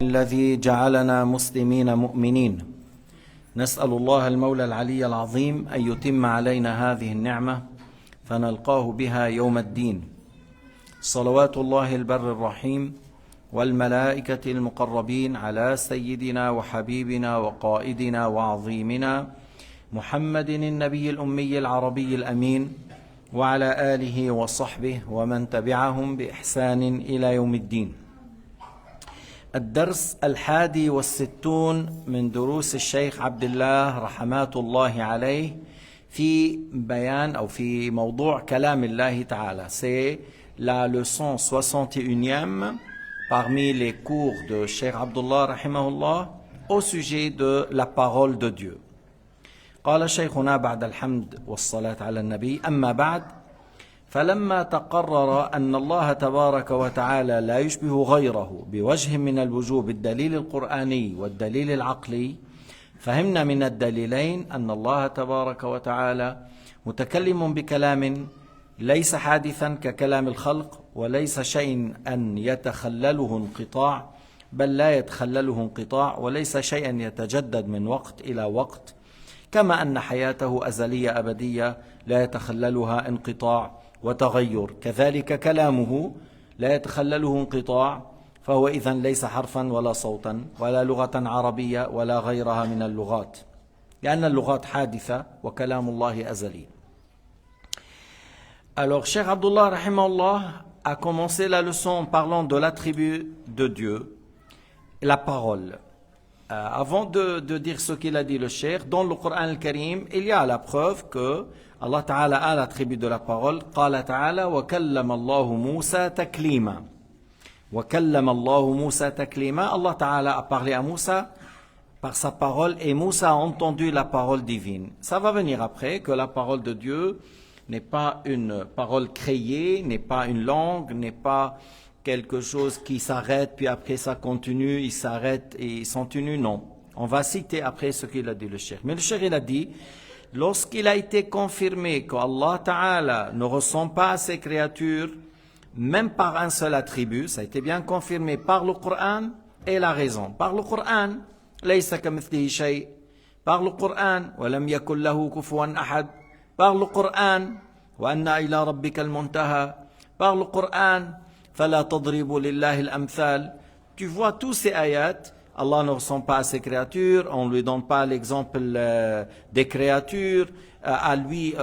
الذي جعلنا مسلمين مؤمنين نسأل الله المولى العلي العظيم أن يتم علينا هذه النعمة فنلقاه بها يوم الدين. صلوات الله البر الرحيم والملائكة المقربين على سيدنا وحبيبنا وقائدنا وعظيمنا محمد النبي الأمي العربي الأمين وعلى آله وصحبه ومن تبعهم بإحسان إلى يوم الدين. الدرس 61 من دروس الشيخ عبد الله رحمات الله عليه في بيان أو في موضوع كلام الله تعالى. C'est la leçon 61e parmi les cours de Cheikh Abdullah rahimahullah au sujet de la parole de Dieu. قال شيخنا بعد الحمد والصلاة على النبي أما بعد فلما تقرر أن الله تبارك وتعالى لا يشبه غيره بوجه من الوجوه بالدليل القرآني والدليل العقلي فهمنا من الدليلين أن الله تبارك وتعالى متكلم بكلام ليس حادثا ككلام الخلق وليس شيء أن يتخلله انقطاع بل لا يتخلله انقطاع وليس شيئا يتجدد من وقت إلى وقت كما أن حياته أزلية أبدية لا يتخللها انقطاع وتغير كذلك كلامه لا يتخلله انقطاع فهو إذن ليس حرفا ولا صوتا ولا لغة عربية ولا غيرها من اللغات لأن اللغات حادثة وكلام الله أزلي. Alors Cheikh Abdullah rahimahullah a commencé la leçon en parlant de l'attribut de Dieu, la parole. Avant de dire ce qu'il a dit le Cheikh, dans le Coran al-Karim, il y a la preuve que Allah Ta'ala a l'attribut de la parole. قال تعالى وكلم الله موسى تكليما. وكلم الله موسى تكليما. Allah Ta'ala a parlé à Moussa par sa parole et Moussa a entendu la parole divine. Ça va venir après que la parole de Dieu n'est pas une parole créée, n'est pas une langue, n'est pas quelque chose qui s'arrête, puis après ça continue, il s'arrête et il continue, non. On va citer après ce qu'il a dit le Cheikh. Mais le Cheikh il a dit, lorsqu'il a été confirmé qu'Allah Ta'ala ne ressemble pas à ses créatures, même par un seul attribut, ça a été bien confirmé par le Coran et la raison. Par le Coran, ليس كمثله شيء. Par le Coran, ولم يكن له كفوا أحد. Par le Coran, وأن إلى ربك المنتهى. Par le Coran, فلا تضربوا لله الأمثال. Tu vois tous ces ayats, Allah ne ressemble pas à ses créatures, on ne lui donne pas l'exemple des créatures, à lui,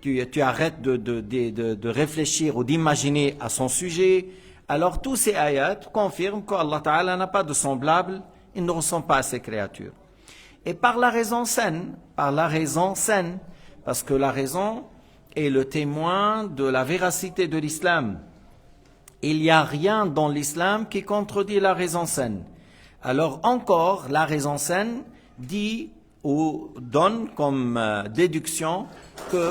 tu arrêtes de réfléchir ou d'imaginer à son sujet. Alors tous ces ayats confirment qu'Allah Ta'ala n'a pas de semblable, il ne ressemble pas à ses créatures. Et par la raison saine, parce que la raison est le témoin de la véracité de l'islam. Il n'y a rien dans l'islam qui contredit la raison saine. Alors encore, la raison saine dit ou donne comme déduction que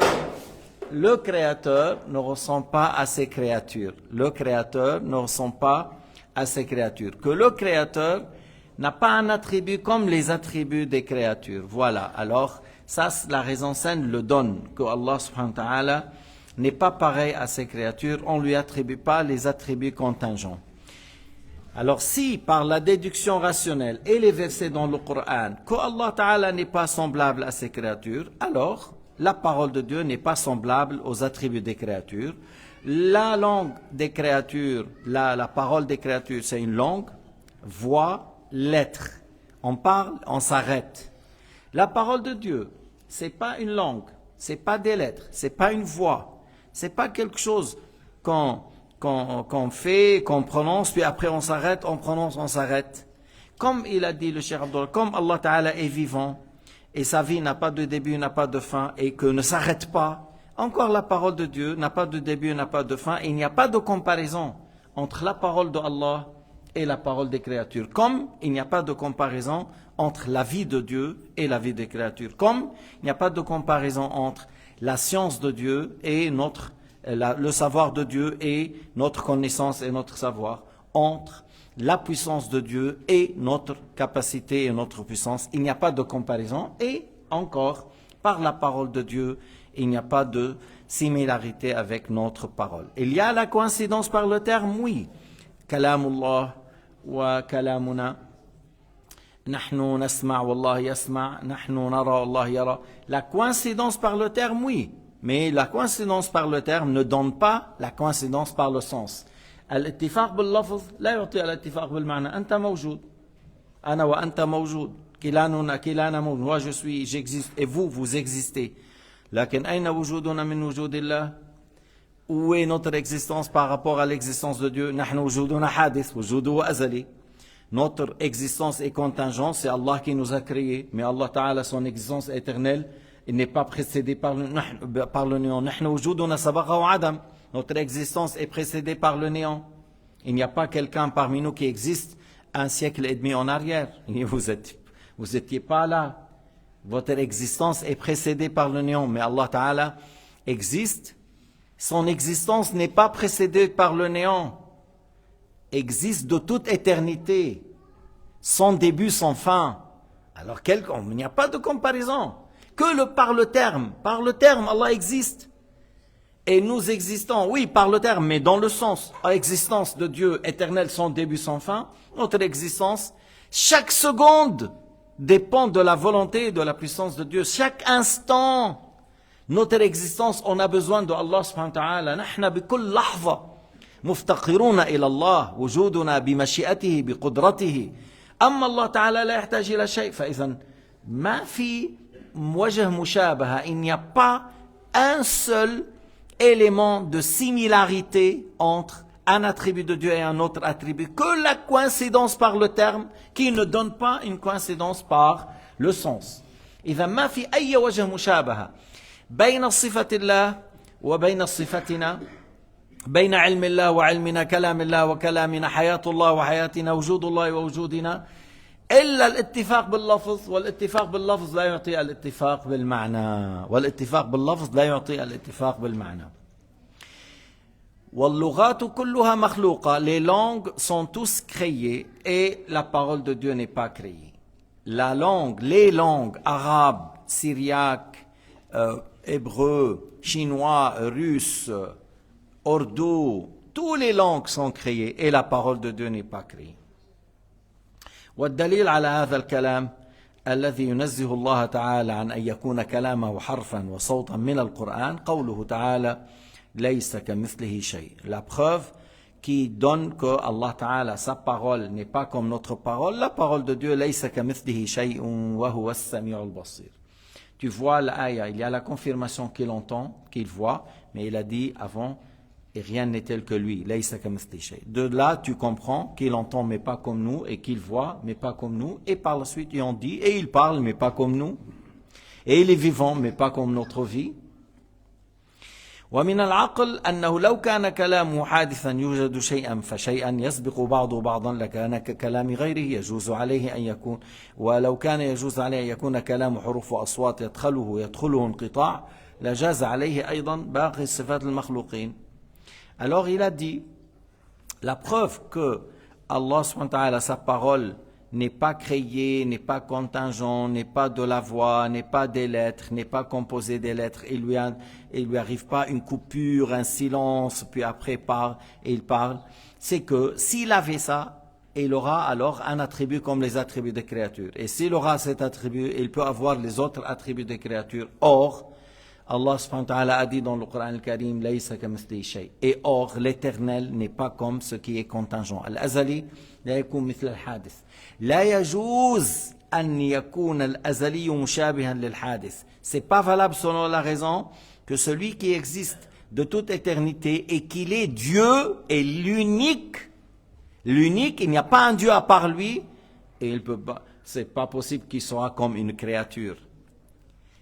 le Créateur ne ressemble pas à ses créatures. Le Créateur ne ressemble pas à ses créatures. Que le Créateur n'a pas un attribut comme les attributs des créatures. Voilà, alors ça la raison saine le donne, que Allah subhanahu wa ta'ala n'est pas pareil à ses créatures, on ne lui attribue pas les attributs contingents. Alors si par la déduction rationnelle et les versets dans le Coran, que Allah Ta'ala n'est pas semblable à ses créatures, alors la parole de Dieu n'est pas semblable aux attributs des créatures. La langue des créatures, la parole des créatures, c'est une langue, voix, lettre. On parle, on s'arrête. La parole de Dieu, c'est pas une langue, c'est pas des lettres, c'est pas une voix. C'est pas quelque chose qu'on fait, qu'on prononce, puis après on s'arrête, on prononce, on s'arrête. Comme il a dit le Cheikh Abdullah, comme Allah Ta'ala est vivant, et sa vie n'a pas de début, n'a pas de fin, et que ne s'arrête pas, encore la parole de Dieu n'a pas de début, n'a pas de fin, et il n'y a pas de comparaison entre la parole de Allah et la parole des créatures. Comme il n'y a pas de comparaison entre la vie de Dieu et la vie des créatures. Comme il n'y a pas de comparaison entre la science de Dieu et le savoir de Dieu et notre connaissance et notre savoir, entre la puissance de Dieu et notre capacité et notre puissance. Il n'y a pas de comparaison et encore, par la parole de Dieu, il n'y a pas de similarité avec notre parole. Il y a la coïncidence par le terme, oui. Kalamullah وكلامنا نحن نسمع والله يسمع نحن نرى والله يرى. La coïncidence par le terme, oui, mais la coïncidence par le terme ne donne pas la coïncidence par le sens. الاتفاق باللفظ لا يعطي الاتفاق بالمعنى. أنت موجود أنا وأنت موجود كلانا موجود. Moi je suis, j'existe et vous, vous existez. لكن أين وجودنا من وجود الله? Où est notre existence par rapport à l'existence de Dieu? نحن وجودنا حادث وجوده أزلي. Notre existence est contingente, c'est Allah qui nous a créés. Mais Allah Ta'ala, son existence éternelle, il n'est pas précédé par le néant. نحن وجودنا سبقه عدم. Notre existence est précédée par le néant. Il n'y a pas quelqu'un parmi nous qui existe un siècle et demi en arrière. Vous étiez pas là. Votre existence est précédée par le néant. Mais Allah Ta'ala existe. Son existence n'est pas précédée par le néant. Existe de toute éternité. Sans début, sans fin. Alors il n'y a pas de comparaison. Que par le terme. Par le terme, Allah existe. Et nous existons, oui, par le terme, mais dans le sens, existence de Dieu éternel sans début, sans fin, notre existence, chaque seconde dépend de la volonté et de la puissance de Dieu. Chaque instant, notre existence, on a besoin de Allah subhanahu wa ta'ala. نحن بكل لحظة مفتقرون إلى الله وجودنا بمشيئته بقدرته. أما الله تعالى لا يحتاج إلى شيء. فإذا ما في وجه مشابهة. Il n'y a pas un seul élément de similarité entre un attribut de Dieu et un autre attribut, que la coïncidence par le terme qui ne donne pas une coïncidence par le sens. إذا ما في أي وجه مشابهة بين صفة الله وبين صفتنا، بين علم الله وعلمنا، كلام الله وكلامنا، حياة الله وحياتنا، وجود الله ووجودنا، إلا الاتفاق باللفظ. والاتفاق باللفظ لا يعطي الاتفاق بالمعنى. والاتفاق باللفظ لا يعطي الاتفاق بالمعنى. واللغات كلها مخلوقة. Les langues sont tous créées et la parole de Dieu n'est pas créée. La langue, les langues arabes, syriaques, hébreu, chinois, russe, ourdou, toutes les langues sont créées et la parole de Dieu n'est pas créée. والدليل على هذا الكلام الذي ينزه الله تعالى عن أن يكون كلامه حرفا وصوتا من القرآن قوله تعالى ليس كمثله شيء. La preuve qui donne que Allah Ta'ala, sa parole n'est pas comme notre parole, la parole de Dieu ليس كمثله شيء وهو السميع البصير. Tu vois l'aya, il y a la confirmation qu'il entend, qu'il voit, mais il a dit avant et rien n'est tel que lui. De là, tu comprends qu'il entend mais pas comme nous, et qu'il voit mais pas comme nous, et par la suite, il en dit, et il parle mais pas comme nous, et il est vivant mais pas comme notre vie. ومن العقل أنه لو كان كلامه حادثا يوجد شيئا فشيئا يسبق بعضه بعضا لكان ككلام غيره يجوز عليه أن يكون، ولو كان يجوز عليه أن يكون كلام حروف وأصوات يدخله انقطاع لجاز عليه أيضا باقي صفات المخلوقين. Alors il a dit, la preuve que Allah subhanahu wa ta'ala, sa parole n'est pas créée, n'est pas contingent, n'est pas de la voix, n'est pas des lettres, n'est pas composée des lettres, il lui arrive pas une coupure, un silence, puis après il parle, c'est que s'il avait ça, il aura alors un attribut comme les attributs des créatures. Et s'il aura cet attribut, il peut avoir les autres attributs des créatures. Or, Allah subhanahu wa ta'ala a dit dans le Coran al-Karim laysa kamithlihi shay. Et or, l'éternel n'est pas comme ce qui est contingent. Al-azali la yakun mithla al-hadith. La yajuz an yakuna al-azali mushabihan lil-hadith. C'est pas valable selon la raison que celui qui existe de toute éternité et qu'il est Dieu est l'unique. L'unique, il n'y a pas un Dieu à part lui et il peut pas, c'est pas possible qu'il soit comme une créature.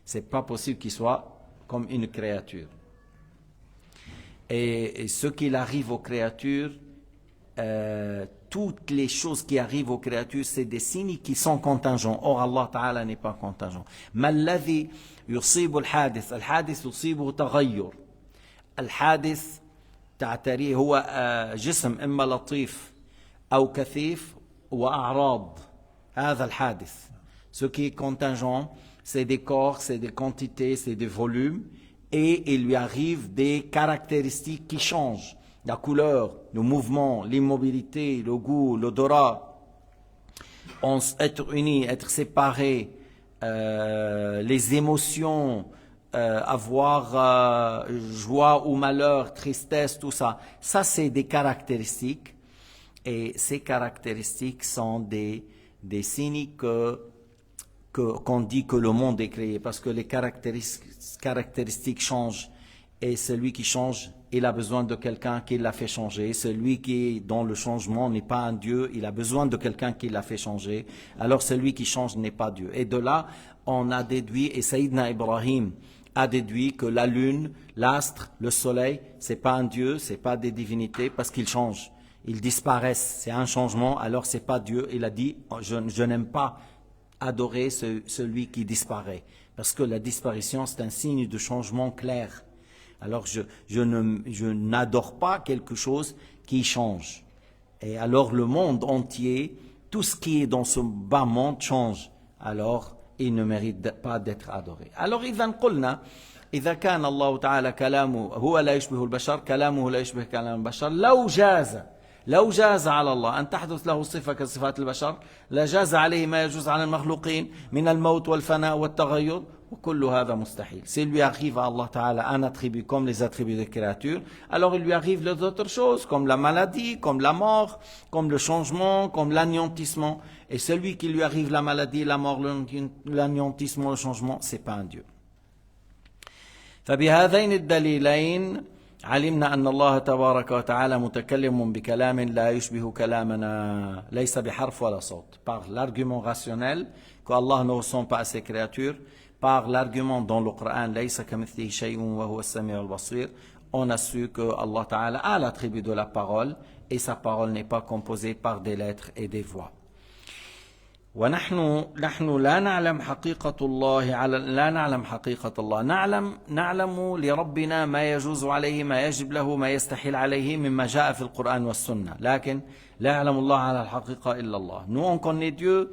C'est pas possible qu'il soit comme une créature. Et ce qu'il arrive aux créatures, toutes les choses qui arrivent aux créatures, c'est des signes qui sont contingents. Or, Allah Ta'ala n'est pas contingent. ما الذي يصيب الحادث؟ الحادث يصيبه تغير. الحادث تعتريه هو جسم إما لطيف أو كثيف وأعراض. هذا الحادث. Ce qui est contingent, c'est des corps, c'est des quantités, c'est des volumes, et il lui arrive des caractéristiques qui changent. la couleur, le mouvement, l'immobilité, le goût, l'odorat, être unis, être séparés, les émotions, avoir joie ou malheur, tristesse, tout ça. Ça, c'est des caractéristiques. Et ces caractéristiques sont des signes qu'on dit que le monde est créé, parce que les caractéristiques changent. Et celui qui change, il a besoin de quelqu'un qui l'a fait changer. Celui qui est dans le changement n'est pas un Dieu, il a besoin de quelqu'un qui l'a fait changer. Alors celui qui change n'est pas Dieu. Et de là, on a déduit, et Sayyidina Ibrahim a déduit que la lune, l'astre, le soleil, c'est pas un Dieu, c'est pas des divinités, parce qu'ils changent. Ils disparaissent, c'est un changement, alors c'est pas Dieu. Il a dit, je n'aime pas adorer celui qui disparaît, parce que la disparition, c'est un signe de changement clair. Alors je n'adore pas quelque chose qui change. Et alors le monde entier, tout ce qui est dans ce bas monde change. Alors il ne mérite pas d'être adoré. Alors إذا قلنا إذا كان الله تعالى كلامه هو لا يشبه البشر كلامه لا يشبه كلام البشر لو جاز على الله أن تحدث له صفة كصفات البشر لجاز عليه ما يجوز على المخلوقين من الموت والفناء والتغير وكل هذا مستحيل. S'il lui arrive à Allah Ta'ala un attribut comme les attributs des créatures, alors il lui arrive les autres choses comme la maladie, comme la mort, comme le changement, comme l'anéantissement. Et celui qui lui arrive la maladie, la mort, l'anéantissement, le changement, c'est pas un Dieu. فبهذين الدليلين علمنا أن الله تبارك وتعالى متكلم بكلام لا يشبه كلامنا ليس بحرف ولا صوت. Par l'argument rationnel qu'Allah ne ressemble pas à ses créatures, par l'argument dans le Coran ليس كمثله شيء وهو السميع البصير, on a su que Allah Ta'ala a l'attribut de la parole et sa parole n'est pas composée par des lettres et des voix. ونحن لا نعلم حقيقة الله لا نعلم حقيقة الله نعلم لربنا ما يجوز عليه ما يجب له ما يستحيل عليه مما جاء في القرآن والسنة لكن لا يعلم الله على الحقيقة إلا الله. Nous on connaît Dieu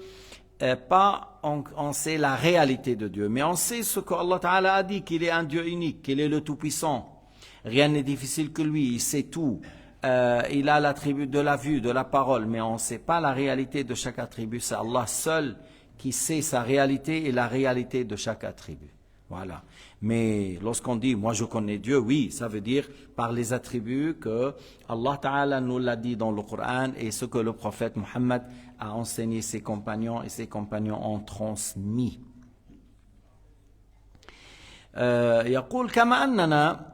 pas on sait la réalité de Dieu, mais on sait ce que Allah Ta'ala a dit, qu'il est un Dieu unique, qu'il est le Tout-Puissant. Rien n'est difficile que lui, il sait tout. Il a l'attribut de la vue, de la parole, mais on ne sait pas la réalité de chaque attribut. C'est Allah seul qui sait sa réalité et la réalité de chaque attribut. Voilà. Mais lorsqu'on dit, moi je connais Dieu, oui, ça veut dire par les attributs que Allah Ta'ala nous l'a dit dans le Coran et ce que le prophète Muhammad a enseigné ses compagnons et ses compagnons ont transmis. يقول كما أننا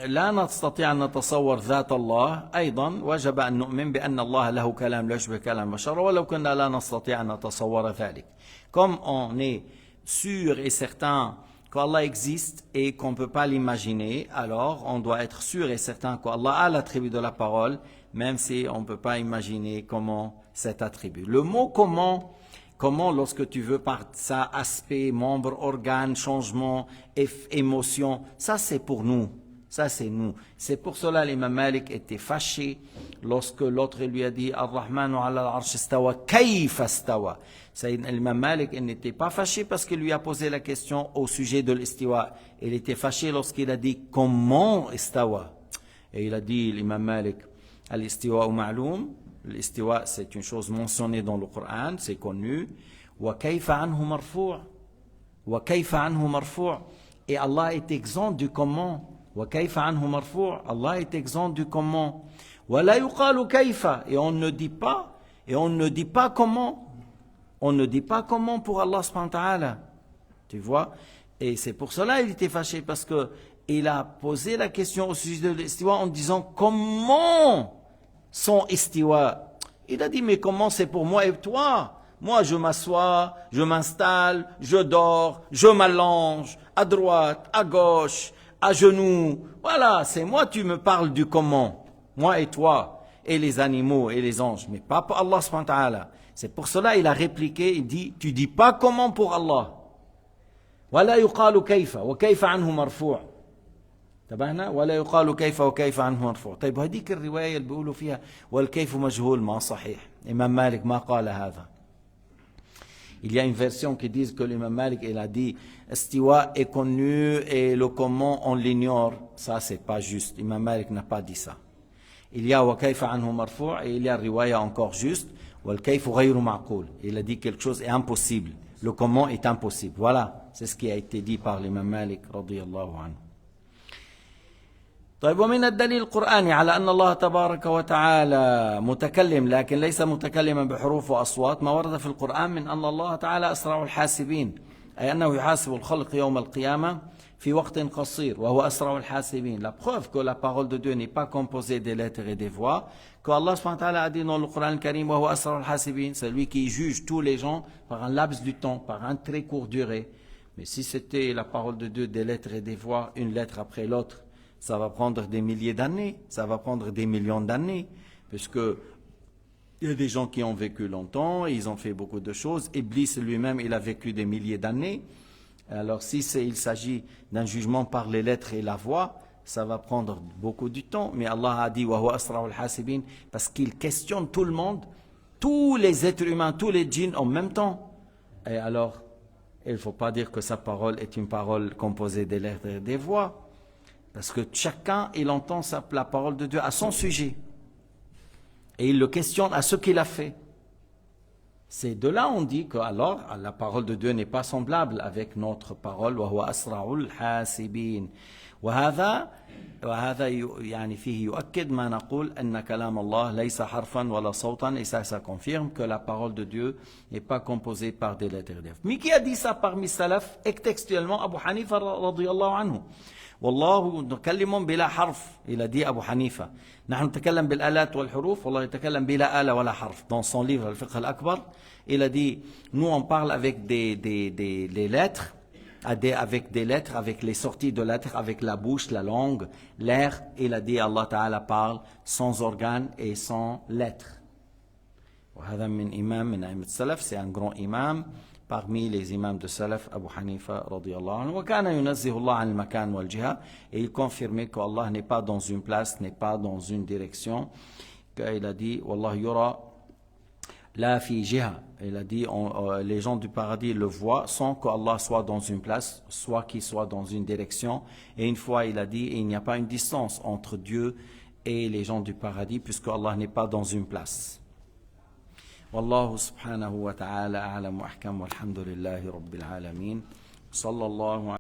لا نستطيع أن نتصور ذات الله أيضا وجب أن نؤمن بأن الله له كلام لا يشبه كلام البشر ولو كنا لا نستطيع أن نتصور ذلك. Comme on est sûr et certain qu'Allah existe et qu'on ne peut pas l'imaginer, alors on doit être sûr et certain qu'Allah a l'attribut de la parole, même si on ne peut pas imaginer comment cet attribut. Le mot comment lorsque tu veux par ça, aspect, membre, organe, changement, émotion, ça c'est pour nous. Ça, c'est nous. C'est pour cela l'imam Malik était fâché lorsque l'autre lui a dit Ar-Rahmanu ala al-arsh istawa, kayfa istawa. L'imam Malik n'était pas fâché parce qu'il lui a posé la question au sujet de l'istiwa. Il était fâché lorsqu'il a dit comment istawa. Et il a dit l'imam Malik al-istiwa ma'loum. L'istiwa, c'est une chose mentionnée dans le Coran, c'est connu. Wa kayfa anhu marfou'. Wa kayfa anhu marfou'. Et Allah est exempt du comment. وكيف عنه مرفوع, Allah est exempt du comment. ولا يقال كيف, et on ne dit pas comment. On ne dit pas comment pour Allah subhanahu wa ta'ala. Tu vois? Et c'est pour cela il était fâché, parce que il a posé la question au sujet de l'istiwa en disant comment son istiwa. Il a dit mais comment c'est pour moi et toi? Moi je m'assois, je m'installe, je dors, je m'allonge à droite, à gauche, à genoux, voilà, c'est moi, tu me parles du comment, moi et toi, et les animaux et les anges, mais pas pour Allah subhanahu wa ta'ala. C'est pour cela il a répliqué, il dit, tu dis pas comment pour Allah. ولا يقال كيف وكيف عنه مرفوع. تبعنا ولا يقال كيف وكيف عنه مرفوع. طيب هذيك الرواية اللي بيقولوا فيها والكيف مجهول ما صحيح. إمام مالك ما قال هذا. Il y a une version qui dit que l'imam Malik il a dit Istiwa est connu et le comment on l'ignore. Ça c'est pas juste. L'imam Malik n'a pas dit ça. Il y a wa kayfa anhu marfou' et il y a riwaya encore juste wal kayfu ghayru ma'qul. Il a dit quelque chose est impossible. Le comment est impossible. Voilà, c'est ce qui a été dit par l'imam Malik radiyallahu anhu. طيب ومن الدليل القرآني على أن الله تبارك وتعالى متكلم لكن ليس متكلما بحروف وأصوات ما ورد في القرآن من أن الله تعالى أسرع الحاسبين أي أنه يحاسب الخلق يوم القيامة في وقت قصير وهو أسرع الحاسبين. La preuve que la parole de Dieu n'est pas composée des lettres et des voix, que Allah subhanahu wa ta'ala a dit dans le Coran al-Karim وهو أسرع الحاسبين, c'est lui qui juge tous les gens par un laps du temps, par un très court durée. Mais si c'était la parole de Dieu des lettres et des voix, une lettre après l'autre, ça va prendre des milliers d'années, ça va prendre des millions d'années, puisque il y a des gens qui ont vécu longtemps, ils ont fait beaucoup de choses. Iblis lui-même, il a vécu des milliers d'années. Alors si il s'agit d'un jugement par les lettres et la voix, ça va prendre beaucoup de temps. Mais Allah a dit, وَهُوَ أَسْرَعُ الْحَاسِبِينَ, parce qu'il questionne tout le monde, tous les êtres humains, tous les djinns en même temps. Et alors, il ne faut pas dire que sa parole est une parole composée des lettres et des voix. Parce que chacun, il entend la parole de Dieu à son sujet. Et il le questionne à ce qu'il a fait. C'est de là on dit que alors la parole de Dieu n'est pas semblable avec notre parole. وَهُوَ أَسْرَعُ الْحَاسِبِينَ. وهذا يعني فيه يؤكد ما نقول أن كلام الله ليس حرفا ولا صوتا, et ça confirme que la parole de Dieu n'est pas composée par des lettres. Mais qui a dit ça parmi salaf? Textuellement Abu Hanifa radiyallahu anhu. والله نتكلم بلا حرف. Il a dit Abu Hanifa. نحن نتكلم بالآلات والحروف, والله يتكلم بلا آلة ولا حرف. Dans son livre الفقه الأكبر, il a dit, nous on parle avec des lettres, avec des lettres, avec les sorties de lettres, avec la bouche, la langue, l'air. Il a dit, Allah Ta'ala parle sans organes et sans lettres. وهذا من إمام من أئمة السلف, c'est un grand imam parmi les imams de Salaf, Abu Hanifa radiyallahu anhu. وكان ينزه الله عن المكان والجهة, et il confirmait qu'Allah n'est pas dans une place, n'est pas dans une direction. Il a dit, والله يرى لا في جهة. Il a dit, les gens du paradis le voient sans qu'Allah soit dans une place, soit qu'il soit dans une direction. Et une fois, il a dit, il n'y a pas une distance entre Dieu et les gens du paradis, puisque Allah n'est pas dans une place. والله سبحانه وتعالى أعلم وأحكم والحمد لله رب العالمين صلى الله عليه